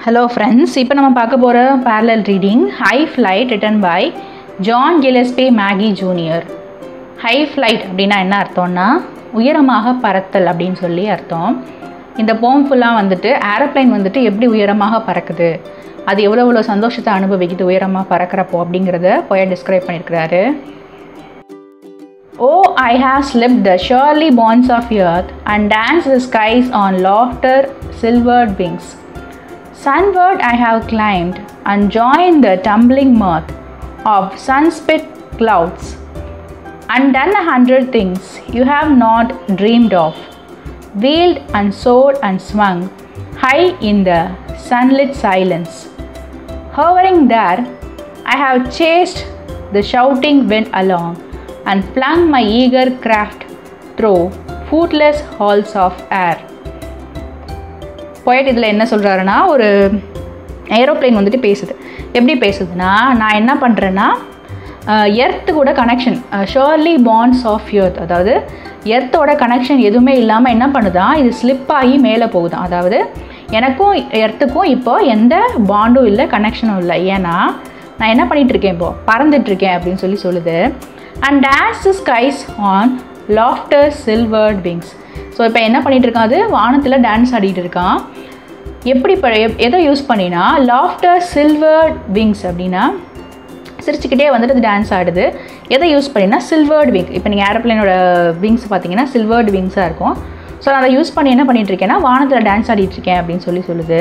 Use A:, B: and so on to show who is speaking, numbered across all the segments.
A: Hello friends, இப்போ நம்ம பார்க்க போற parallel reading High Flight written by John Gillespie Magee Jr. High flight அப்படினா என்ன அர்த்தம்னா உயரமாக பறத்தல் அப்படினு சொல்லி அர்த்தம். இந்த poem ஃபுல்லா வந்துட்டு ஏரோப்ளேன் வந்துட்டு எப்படி உயரமாக பறக்குது, அது எவ்வளவு சந்தோஷத்தை அனுபவிக்குது உயரமா பறக்கறப்போ அப்படிங்கறத poet describe பண்ணிருக்காரு. Oh, I have slipped the surely bonds of earth and danced the skies on laughter silvered wings. Sunward I have climbed and joined the tumbling mirth of sun-spit clouds, and done 100 things you have not dreamed of, wheeled and soared and swung high in the sunlit silence. Hovering there, I have chased the shouting wind along and flung my eager craft through footless halls of air. poet இதில் என்ன சொல்கிறாருன்னா, ஒரு aeroplane வந்துட்டு பேசுது. எப்படி பேசுதுன்னா, நான் என்ன பண்ணுறேன்னா எர்த்து கூட connection surly bonds of earth, அதாவது எர்த்தோட கனெக்ஷன் எதுவுமே இல்லாமல் என்ன பண்ணுதான், இது ஸ்லிப் ஆகி மேலே போகுதான். அதாவது எனக்கும் எர்த்துக்கும் இப்போ எந்த பாண்டும் இல்லை, கனெக்ஷனும் இல்லை. ஏன்னா நான் என்ன பண்ணிகிட்ருக்கேன், இப்போது பறந்துட்டுருக்கேன் அப்படின்னு சொல்லுது. And dance skies on laughter silvered wings. So இப்போ என்ன பண்ணிகிட்ருக்கான், அது வானத்தில் டான்ஸ் ஆடிட்டு இருக்கான். எப்படி எதை யூஸ் பண்ணினா, லாஃப்டர் சில்வர்ட் விங்ஸ் அப்படின்னா சிரிச்சுக்கிட்டே வந்துட்டு அது டான்ஸ் ஆடுது. எதை யூஸ் பண்ணினா, சில்வர்ட் விங். இப்போ நீங்கள் ஏரோப்ளேனோட விங்ஸ் பார்த்தீங்கன்னா சில்வர்ட் விங்ஸாக இருக்கும். ஸோ நான் அதை யூஸ் பண்ணி என்ன பண்ணிகிட்ருக்கேன்னா வானத்தில் டான்ஸ் ஆடிட்டுருக்கேன் அப்படின்னு சொல்லுது.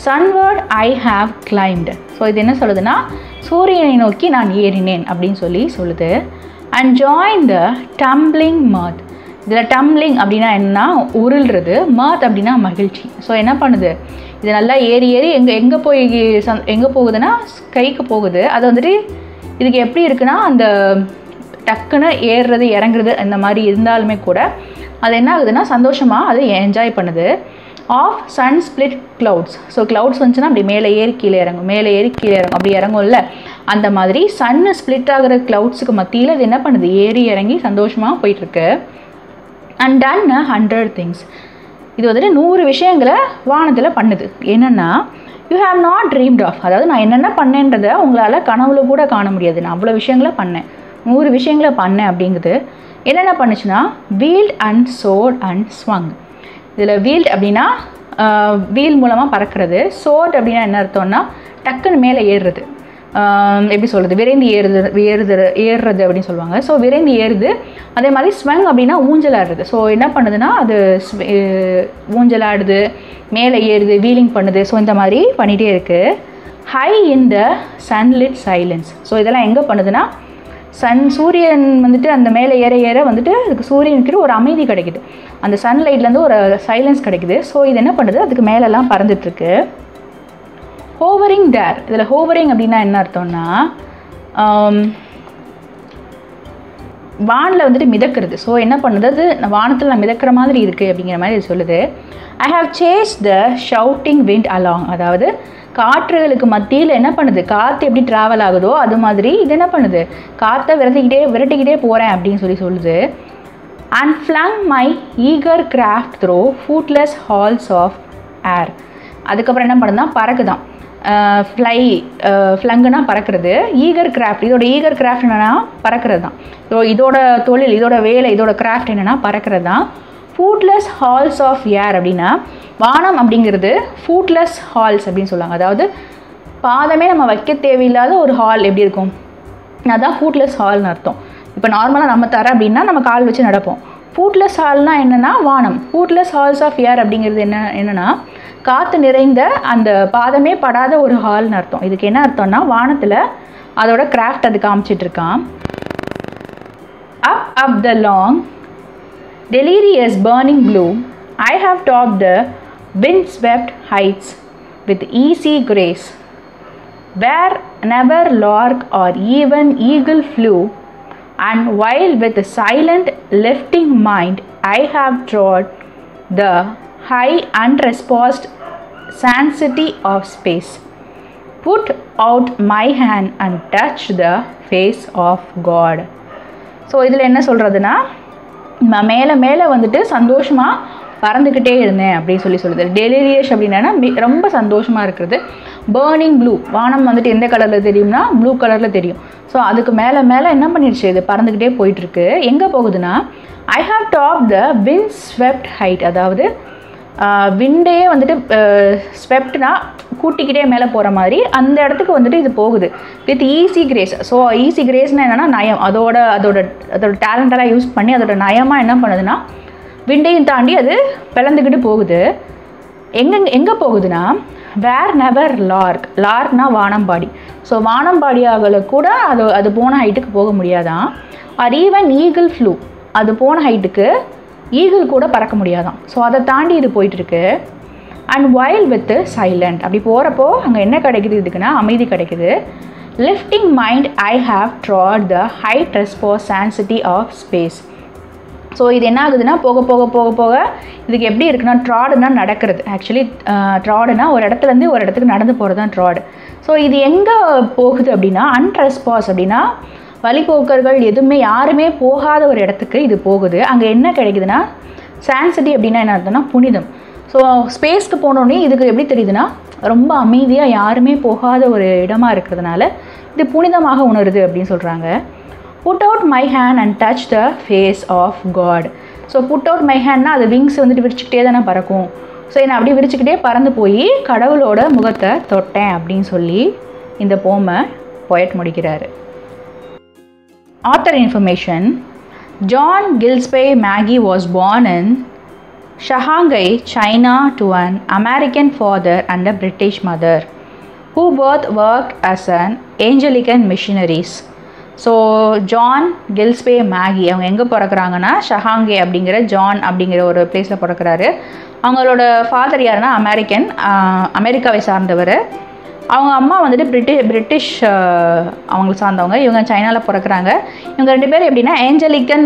A: சன்வர்ட் ஐ ஹாவ் கிளைம்டு. ஸோ இது என்ன சொல்லுதுன்னா, சூரியனை நோக்கி நான் ஏறினேன் அப்படின்னு சொல்லுது. And join the tumbling mirth. இதில் டம்ப்ளிங் அப்படின்னா என்னன்னா உருள்றது, மர்த் அப்படின்னா மகிழ்ச்சி. ஸோ என்ன பண்ணுது, இது நல்லா ஏறி எங்கே போகுதுன்னா கைக்கு போகுது. அது வந்துட்டு இதுக்கு எப்படி இருக்குன்னா, அந்த டக்குன்னு ஏறுறது இறங்குறது அந்த மாதிரி இருந்தாலுமே கூட அது என்ன ஆகுதுன்னா சந்தோஷமாக அது என்ஜாய் பண்ணுது. Of sun split clouds. So clouds வந்துச்சுன்னா அப்படி மேலே ஏறி கீழே இறங்கும், அப்படி இறங்கும்ல, அந்த மாதிரி சன்னு ஸ்பிளிட் ஆகிற க்ளவுட்ஸுக்கு மத்தியில் இது என்ன பண்ணுது, ஏறி இறங்கி சந்தோஷமாக போயிட்டுருக்கு. And done 100 things. இது வந்துட்டு 100 விஷயங்களை வானத்தில் பண்ணுது. என்னென்னா, you have not dreamed of. அதாவது நான் என்னென்ன பண்ணேன்றதை உங்களால் கனவுல கூட காண முடியாது. நான் அவ்வளோ விஷயங்களை பண்ணேன், 100 விஷயங்களை பண்ணேன் அப்படிங்குது. என்னென்ன பண்ணுச்சுன்னா, வீல்ட் அண்ட் சோர்ட் அண்ட் ஸ்வங். இதில் வீல்ட் அப்படின்னா வீல் மூலமாக பறக்கிறது. சோர்ட் அப்படின்னா என்ன அர்த்தம்னா டக்குன்னு மேலே ஏறுறது. எப்படி சொல்கிறது, விரைந்து ஏறுறது அப்படின்னு சொல்லுவாங்க. ஸோ விரைந்து ஏறுது. அதே மாதிரி ஸ்வங் அப்படின்னா ஊஞ்சல் ஆடுறது. ஸோ என்ன பண்ணுதுன்னா, அது ஊஞ்சல் ஆடுது, மேலே ஏறுது, வீலிங் பண்ணுது. ஸோ இந்த மாதிரி பண்ணிகிட்டே இருக்குது. ஹை இன் த சன்லிட் சைலன்ஸ். ஸோ இதெல்லாம் எங்கே பண்ணுதுன்னா, சூரியன் வந்துட்டு அந்த மேலே ஏற வந்துட்டு அதுக்கு சூரியனுக்கு ஒரு அமைதி கிடைக்குது, அந்த சன்லைட்லேருந்து ஒரு சைலன்ஸ் கிடைக்குது. ஸோ இது என்ன பண்ணுது, அதுக்கு மேலெல்லாம் பறந்துட்டுருக்கு. ஹோவரிங் தேர். இதில் ஹோவரிங் அப்படின்னா என்ன அர்த்தம்னா வானில் வந்துட்டு மிதக்கிறது. ஸோ என்ன பண்ணுது, அது வானத்தில் நான் மிதக்கிற மாதிரி இருக்குது அப்படிங்கிற மாதிரி இது சொல்லுது. I have chased the shouting wind along. அதாவது காற்றுகளுக்கு மத்தியில் என்ன பண்ணுது, காற்று எப்படி ட்ராவல் ஆகுதோ அது மாதிரி இது என்ன பண்ணுது, காற்றை விரட்டிக்கிட்டே போகிறேன் அப்படின்னு சொல்லுது. And flung my eager craft through footless halls of air. அதுக்கப்புறம் என்ன பண்ணுதுன்னா பறக்குதான். ஃப்ளங்குனா பறக்கிறது, ஈகர் கிராஃப்ட். இதோட ஈகர் கிராஃப்ட் என்னென்னா பறக்கிறது தான். ஸோ இதோட தொழில், இதோட வேலை, இதோட கிராஃப்ட் என்னென்னா பறக்கிறது தான். ஃபூட்லெஸ் ஹால்ஸ் ஆஃப் ஏர் அப்படின்னா வானம் அப்படிங்கிறது ஃபூட்லெஸ் ஹால்ஸ் அப்படின்னு சொல்லுவாங்க. அதாவது பாதமே நம்ம வைக்க தேவையில்லாத ஒரு ஹால் எப்படி இருக்கும், அதுதான் ஃபூட்லெஸ் ஹால்னு அர்த்தம். இப்போ நார்மலாக நம்ம தர அப்படின்னா நம்ம கால் வச்சு நடப்போம். ஃபூட்லெஸ் ஹால்னால் என்னென்னா வானம். ஃபூட்லெஸ் ஹால்ஸ் ஆஃப் ஏர் அப்படிங்கிறது என்னென்னா காற்று நிறைந்த அந்த பாதமே படாத ஒரு ஹால்னு அர்த்தம். இதுக்கு என்ன அர்த்தம்னா வானத்தில் அதோட கிராஃப்ட் அது காமிச்சிட்ருக்கான். Up the long delirious burning blue, I have topped the wind-swept heights with easy grace, where never lark or even eagle flew, and while with a silent lifting mind I have trod the high unresponsive sanctity of space, put out my hand and touched the face of God. So இதில் என்ன சொல்கிறதுனா, மேலே வந்துட்டு சந்தோஷமாக பறந்துக்கிட்டே இருந்தேன் அப்படின்னு சொல்லுது. Delirious அப்படின்னா ரொம்ப சந்தோஷமாக இருக்கிறது. பேர்னிங் ப்ளூ, வானம் வந்துட்டு எந்த கலரில் தெரியும்னா ப்ளூ கலரில் தெரியும். ஸோ அதுக்கு மேலே மேலே என்ன பண்ணிடுச்சு, இது பறந்துக்கிட்டே போயிட்டுருக்கு. எங்கே போகுதுன்னா I have topped the wind swept height, அதாவது விண்டே வந்துட்டு ஸ்வெப்ட்னா கூட்டிக்கிட்டே மேலே போகிற மாதிரி அந்த இடத்துக்கு வந்துட்டு இது போகுது with easy grace. So easy கிரேஸ்னால் என்னென்னா நயம், அதோட டேலண்டெல்லாம் யூஸ் பண்ணி அதோட நயமாக என்ன பண்ணுதுன்னா விண்டையும் தாண்டி அது பிளந்துக்கிட்டு போகுது. எங்கே போகுதுன்னா வேர் நெவர் லார்க்னா வானம்பாடி. ஸோ வானம்பாடியாகல கூட அது போன ஹைட்டுக்கு போக முடியாதான். ஆர் ஈவன் ஈகிள் ஃப்ளூ, அது போன ஹைட்டுக்கு ஈகிள் கூட பறக்க முடியாதான். ஸோ அதை தாண்டி இது போயிட்டுருக்கு. அண்ட் வைல் வித் சைலண்ட், அப்படி போகிறப்போ அங்கே என்ன கிடைக்குது இதுக்குன்னா அமைதி கிடைக்குது. Lifting mind I have trod the high responsibility of space. So இது என்ன ஆகுதுன்னா போக போக போக போக இதுக்கு எப்படி இருக்குன்னா ட்ராடுனா நடக்கிறது. ஆக்சுவலி ட்ராடுனா ஒரு இடத்துலேருந்து ஒரு இடத்துக்கு நடந்து போகிறது தான் ட்ராடு. ஸோ இது எங்கே போகுது அப்படின்னா அன்ட்ரெஸ்பாஸ், அப்படின்னா வழிபோக்கர்கள் எதுவுமே யாருமே போகாத ஒரு இடத்துக்கு இது போகுது. அங்கே என்ன கிடைக்குதுன்னா சான்சிட்டி அப்படின்னா என்ன அர்த்தம்னா புனிதம். ஸோ ஸ்பேஸ்க்கு போனோடனே இதுக்கு எப்படி தெரியுதுன்னா ரொம்ப அமைதியாக யாருமே போகாத ஒரு இடமா இருக்கிறதுனால இது புனிதமாக உணருது அப்படின்னு சொல்கிறாங்க. Put out my hand and touch the face of God. So put out my ஹேண்ட்னா அது விங்ஸ் வந்துட்டு விரிச்சிக்கிட்டே தானே பறக்கும். ஸோ நான் அப்படி விரிச்சிக்கிட்டே பறந்து போய் கடவுளோட முகத்தை தொட்டேன் அப்படின்னு சொல்லி இந்த போயட் முடிக்கிறாரு. Author information: John Gillespie Magee was born in Shanghai, China to an American father and a British mother, who both worked as an Anglican missionaries. So John Gillespie Magee அவங்க எங்கே பிறக்கிறாங்கன்னா ஷஹாங்கே அப்படிங்கிற ஜான் அப்படிங்கிற ஒரு பிளேஸில் பிறக்கிறாரு. அவங்களோட father யாருன்னா அமெரிக்காவை சார்ந்தவர். அவங்க அம்மா வந்துட்டு பிரிட்டிஷ் அவங்களுக்கு சார்ந்தவங்க. இவங்க சைனாவில் பிறக்கிறாங்க. இவங்க 2 பேர் எப்படின்னா ஏஞ்சலிக்கன்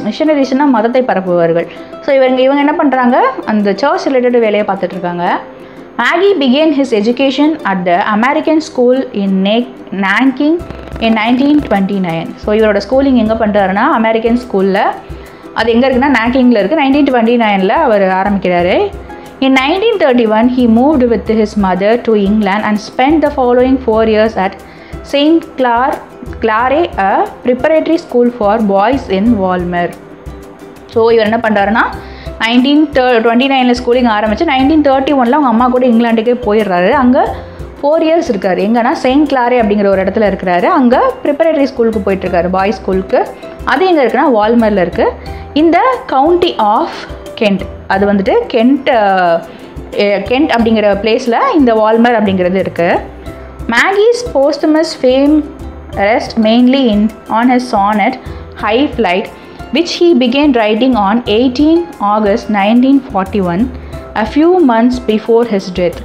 A: மிஷனரிஸ்னால் மதத்தை பரப்புவார்கள். ஸோ இவங்க என்ன பண்ணுறாங்க, அந்த சர்ச் ரிலேட்டட் வேலையை பார்த்துட்ருக்காங்க. Maggi began his education at the American school in Nanking in 1929. So இவரோட ஸ்கூலிங் எங்கே பண்ணுறாருன்னா அமெரிக்கன் ஸ்கூலில், அது எங்கே இருக்குன்னா நாங்கிங்கில் இருக்குது. 1929 அவர் ஆரம்பிக்கிறாரு. In 1931, he moved with his mother to England and spent the following 4 years at St. Clare, a preparatory school for boys in Walmer. So இவர் என்ன பண்ணுறாருன்னா 1929 ஸ்கூலிங் ஆரம்பித்து 1931 அவங்க அம்மா கூட இங்கிலாண்டுக்கே போயிடுறாரு. அங்கே 4 years இருக்கார். எங்கன்னா செயின்ட் கிளாரே அப்படிங்கிற ஒரு இடத்துல இருக்கிறாரு. அங்கே ப்ரிப்பரேட்டரி ஸ்கூலுக்கு போயிட்டுருக்காரு, பாய்ஸ் ஸ்கூலுக்கு. அது எங்கே இருக்குன்னா வால்மரில் இருக்குது. இந்த கவுண்டி ஆஃப் கென்ட், அது வந்துட்டு கென்ட் அப்படிங்கிற பிளேஸில் இந்த வால்மர் அப்படிங்கிறது இருக்குது. Magee's posthumous fame rests mainly on his sonnet High Flight, which he began writing on 18 August 1941, a few months before his death.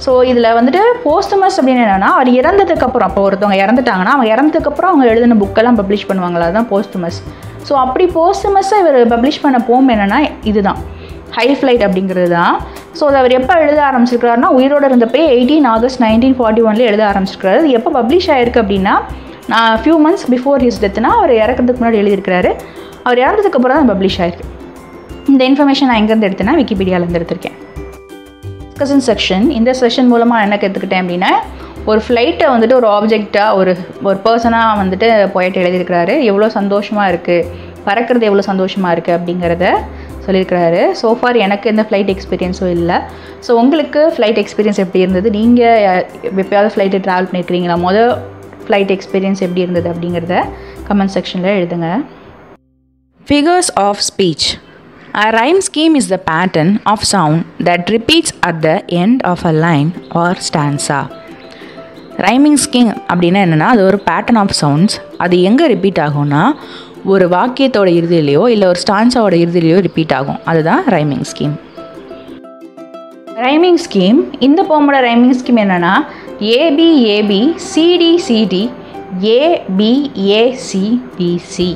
A: So இதில் வந்துட்டு போஸ்டமஸ் அப்படின்னு என்னென்னா அவர் இறந்ததுக்கப்புறம், அப்போ ஒருத்தவங்க இறந்துட்டாங்கன்னா அவங்க இறந்ததுக்கப்புறம் அவங்க எழுதின புக்கெல்லாம் பப்ளிஷ் பண்ணுவாங்களா, அதுதான் போஸ்டமஸ். ஸோ அப்படி போஸ்டமஸை இவர் பப்ளிஷ் பண்ண என்னென்னா இதுதான் ஹை ஃப்ளைட் அப்படிங்கிறது தான். ஸோ அது அவர் எப்போ எழுத ஆரம்பிச்சிருக்கிறாருன்னா உயிரோடு இருந்தப்போ 18 August 1941 எழுத ஆரம்பிச்சிருக்கிறாரு. அது எப்போ பப்ளிஷ் ஆகிருக்கு அப்படின்னா ஃபியூ மந்த்ஸ் பிஃபோர் ஹிஸ் டெத்னா அவர் இறக்கிறதுக்கு முன்னாடி எழுதியிருக்கிறாரு. அவர் இறந்ததுக்கப்புறம் தான் பப்ளிஷ் ஆகிருக்கு. இந்த இன்ஃபர்மேஷன் நான் எங்கேருந்து எடுத்தேன்னா விக்கிபீடியாவிலேருந்து எடுத்திருக்கேன். Discussion section. இந்த செஷன் மூலமாக என்ன கற்றுக்கிட்டேன் அப்படின்னா ஒரு ஃப்ளைட்டை வந்துட்டு ஒரு ஆப்ஜெக்டாக ஒரு பர்சனாக வந்துட்டு போயிட்டு எழுதியிருக்கிறாரு. எவ்வளோ சந்தோஷமாக இருக்குது, பறக்கிறது எவ்வளோ சந்தோஷமாக இருக்குது அப்படிங்கிறத சொல்லியிருக்கிறாரு. ஸோஃபார் எனக்கு எந்த ஃப்ளைட் எக்ஸ்பீரியன்ஸும் இல்லை. ஸோ உங்களுக்கு ஃப்ளைட் எக்ஸ்பீரியன்ஸ் எப்படி இருந்தது, நீங்கள் எப்போயாவது ஃப்ளைட்டு ட்ராவல் பண்ணியிருக்கிறீங்களா, ஃப்ளைட் எக்ஸ்பீரியன்ஸ் எப்படி இருந்தது அப்படிங்கிறத கமெண்ட் செக்ஷனில் எழுதுங்க. Figures of speech. A rhyme scheme is the pattern of sound that repeats at the end of a line or stanza. Rhyming scheme அப்படின்னா என்னென்னா அது ஒரு பேட்டர்ன் ஆஃப் சவுண்ட்ஸ். அது எங்கே ரிப்பீட் ஆகும்னா ஒரு வாக்கியத்தோட இறுதியிலையோ இல்லை ஒரு ஸ்டான்ஸாவோட இறுதியிலையோ ரிப்பீட் ஆகும். அதுதான் ரைமிங் ஸ்கீம். ரைமிங் ஸ்கீம், இந்த போமோட ரைமிங் ஸ்கீம் என்னென்னா AB AB CD CD AB ACBC.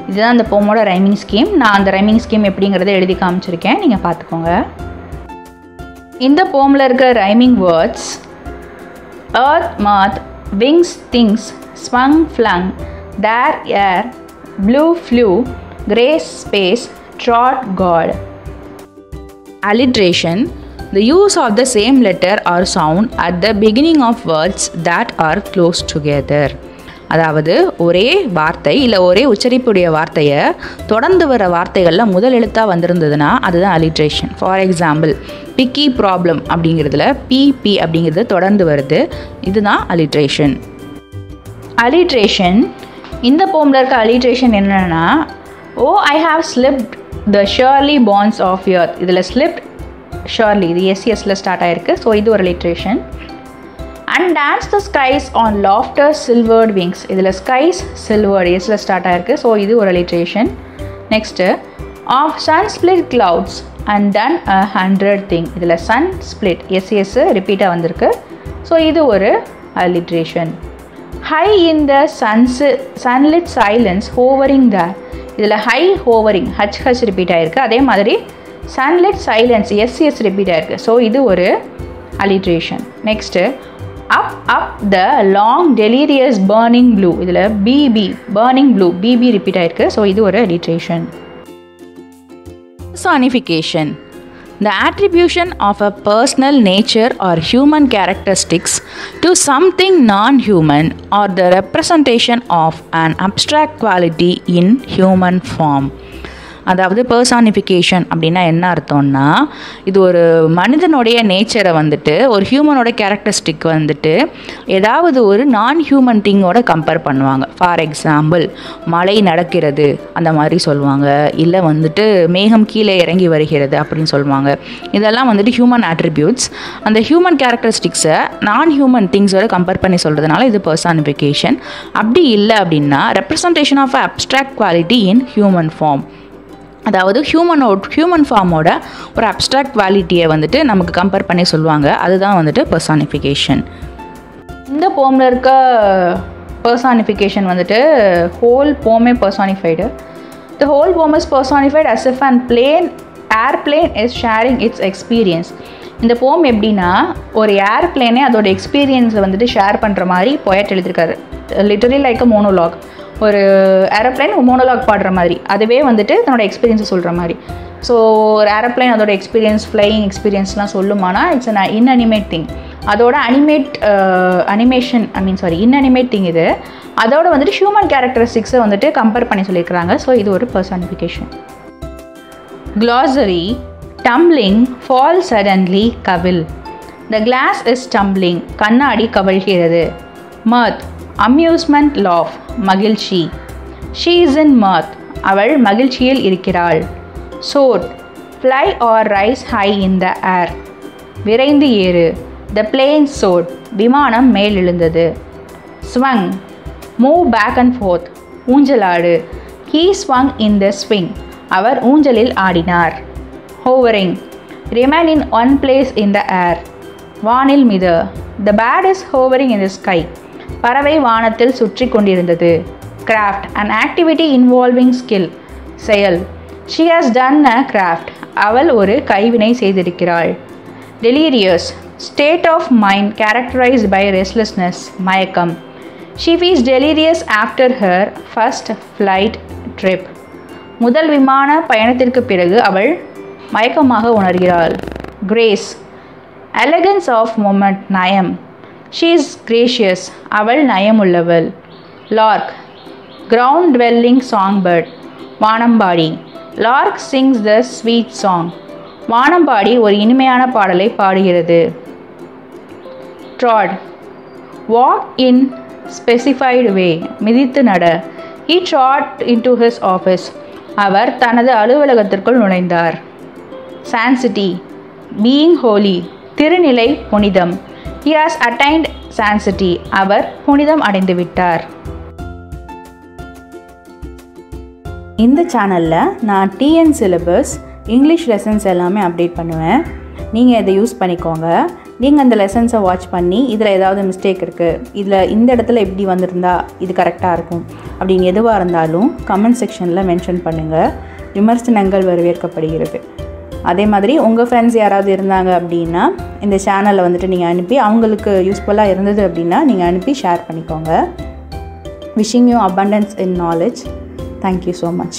A: இதுதான் அந்த போமோட ரைமிங் ஸ்கீம். நான் அந்த ரைமிங் ஸ்கீம் எப்படிங்கிறத எழுதி காமிச்சிருக்கேன், நீங்கள் பார்த்துக்கோங்க. இந்த போமில் இருக்க rhyming words earth, mirth, wings, things, swung, flung, dare, air, blue, flew, grace, space, trod, God. alliteration, the use of the same letter or sound at the beginning of words that are close together. அதாவது ஒரே வார்த்தை இல்லை ஒரே உச்சரிப்புடைய வார்த்தையை தொடர்ந்து வர வார்த்தைகளில் முதல் எழுத்தாக வந்திருந்ததுன்னா அதுதான் alliteration. For example piggy problem அப்படிங்கிறதுல பிபி அப்படிங்கிறது தொடர்ந்து வருது, இதுதான் alliteration. alliteration, இந்த போமில் இருக்க alliteration என்னென்னா, oh I have slipped the surly bonds of earth. இதில் ஸ்லிப்ட் ஷர்லி இது எஸ்எஸ்ல ஸ்டார்ட் ஆகிருக்கு, ஸோ இது ஒரு alliteration. And dance the skies on laughter silvered wings. இதில் skies silvered எஸ்ல ஸ்டார்ட் ஆகிருக்கு, ஸோ இது ஒரு alliteration. Next of sun split clouds and done 100 thing. இதில் sun split எஸ் ரிப்பீட்டாக வந்திருக்கு, ஸோ இது ஒரு alliteration. high in the sunlit silence hovering there. இதில் high hovering H repeat ஆகிருக்கு, அதே மாதிரி sunlit silence எஸ் ரிப்பீட் ஆகிருக்கு, ஸோ இது ஒரு alliteration. Next up the long delirious burning blue. இதில் BB burning blue BB repeat ஆகிருக்கு, ஸோ இது ஒரு alliteration. Personification, the attribution of a personal nature or human characteristics to something non-human or the representation of an abstract quality in human form. அதாவது personification அப்படின்னா என்ன அர்த்தம்னா, இது ஒரு மனிதனுடைய நேச்சரை வந்துட்டு ஒரு ஹியூமனோட கேரக்டரிஸ்டிக் வந்துட்டு ஏதாவது ஒரு நான் ஹியூமன் திங்கோட கம்பேர் பண்ணுவாங்க. ஃபார் எக்ஸாம்பிள் மழை நடக்கிறது அந்த மாதிரி சொல்லுவாங்க, இல்லை வந்துட்டு மேகம் கீழே இறங்கி வருகிறது அப்படின்னு சொல்லுவாங்க. இதெல்லாம் வந்துட்டு ஹியூமன் ஆட்ரிபியூட்ஸ். அந்த ஹியூமன் கேரக்டரிஸ்டிக்ஸை நான் ஹியூமன் திங்ஸோட கம்பேர் பண்ணி சொல்கிறதுனால இது பர்சானிஃபிகேஷன். அப்படி இல்லை அப்படின்னா representation of abstract quality in human form. அதாவது ஹியூமன் ஃபார்மோட ஒரு அப்ஸ்ட்ராக்ட் குவாலிட்டியை வந்துட்டு நமக்கு கம்பேர் பண்ணி சொல்லுவாங்க, அதுதான் வந்துட்டு பர்சானிஃபிகேஷன். இந்த போமில் இருக்க பர்சானிஃபிகேஷன் வந்துட்டு ஹோல் போமே பர்சானிஃபைடு. த ஹோல் போம் is personified as if an airplane is sharing its experience. இந்த போம் எப்படின்னா ஒரு ஏர்பிளேனே அதோட எக்ஸ்பீரியன்ஸை வந்துட்டு ஷேர் பண்ணுற மாதிரி போயட் எழுதியிருக்காரு. லிட்டரலி லைக் அ மோனோலாக். ஒரு ஏரோப்ளைன் மோனோலாக் பாடுற மாதிரி, அதுவே வந்துட்டு தன்னோட எக்ஸ்பீரியன்ஸை சொல்கிற மாதிரி. ஸோ ஒரு ஏரோப்ளைன் அதோட எக்ஸ்பீரியன்ஸ் ஃப்ளையிங் எக்ஸ்பீரியன்ஸ்லாம் சொல்லுமானா இட்ஸ் அன் இன்அனிமேட் திங். அதோட இன்அனிமேட் திங் இது. அதோட வந்துட்டு ஹியூமன் கேரக்டரிஸ்டிக்ஸை வந்துட்டு கம்பேர் பண்ணி சொல்லியிருக்கிறாங்க, ஸோ இது ஒரு personification. glossary, tumbling, fall suddenly, Kafeel. the glass is tumbling, கண்ணாடி கவிழ்கிறது. mirth, amusement, laugh, மகிழ்ச்சி. she is in mirth, அவள் மகிழ்ச்சியில் இருக்கிறாள். soar, fly or rise high in the air, விரைந்து ஏறு. the plane soared, விமானம் மேல் எழுந்தது. swung, move back and forth, ஊஞ்சலாடு. he swung in the swing, அவர் ஊஞ்சலில் ஆடினார். hovering, remain in one place in the air, வானில் மித. the bird is hovering in the sky, பறவை வானத்தில் சுற்றி கொண்டிருந்தது. craft, an activity involving skill, செயல். she has done a craft, அவள் ஒரு கைவினை செய்திருக்கிறாள். delirious, state of mind characterized by restlessness, மயக்கம். she feels delirious after her first flight trip, முதல் விமான பயணத்திற்கு பிறகு அவள் மயக்கமாக உணர்கிறாள். grace, elegance of moment, நயம். she is gracious, அவள் நயமுள்ளவள். lark, ground dwelling songbird, Vaniyambadi. lark sings the sweet song, வானம்பாடி ஒரு இனிமையான பாடலை பாடுகிறது. trod, walk in specified way, மிதித்து நட. he trod into his office, அவர் தனது அலுவலகத்திற்குள் நுழைந்தார். sanctity, being holy, திருநிலை புனிதம். he has attained sanctity, அவர் புனிதம் அடைந்துவிட்டார். இந்த சேனலில் நான் டிஎன் சிலபஸ் இங்கிலீஷ் லெசன்ஸ் எல்லாமே அப்டேட் பண்ணுவேன். நீங்கள் இதை யூஸ் பண்ணிக்கோங்க. நீங்கள் அந்த லெசன்ஸை வாட்ச் பண்ணி இதில் ஏதாவது மிஸ்டேக் இருக்குது, இதில் இந்த இடத்துல எப்படி வந்திருந்தா இது கரெக்டாக இருக்கும் அப்படின்னு எதுவாக இருந்தாலும் கமெண்ட் செக்ஷனில் மென்ஷன் பண்ணுங்கள். விமர்சனங்கள் வரவேற்கப்படுகிறது. அதே மாதிரி உங்கள் ஃப்ரெண்ட்ஸ் யாராவது இருந்தாங்க அப்படின்னா இந்த சேனலில் வந்துட்டு நீங்கள் அனுப்பி அவங்களுக்கு யூஸ்ஃபுல்லாக இருந்தது அப்படின்னா நீங்கள் அனுப்பி ஷேர் பண்ணிக்கோங்க. Wishing you abundance in knowledge. Thank you so much.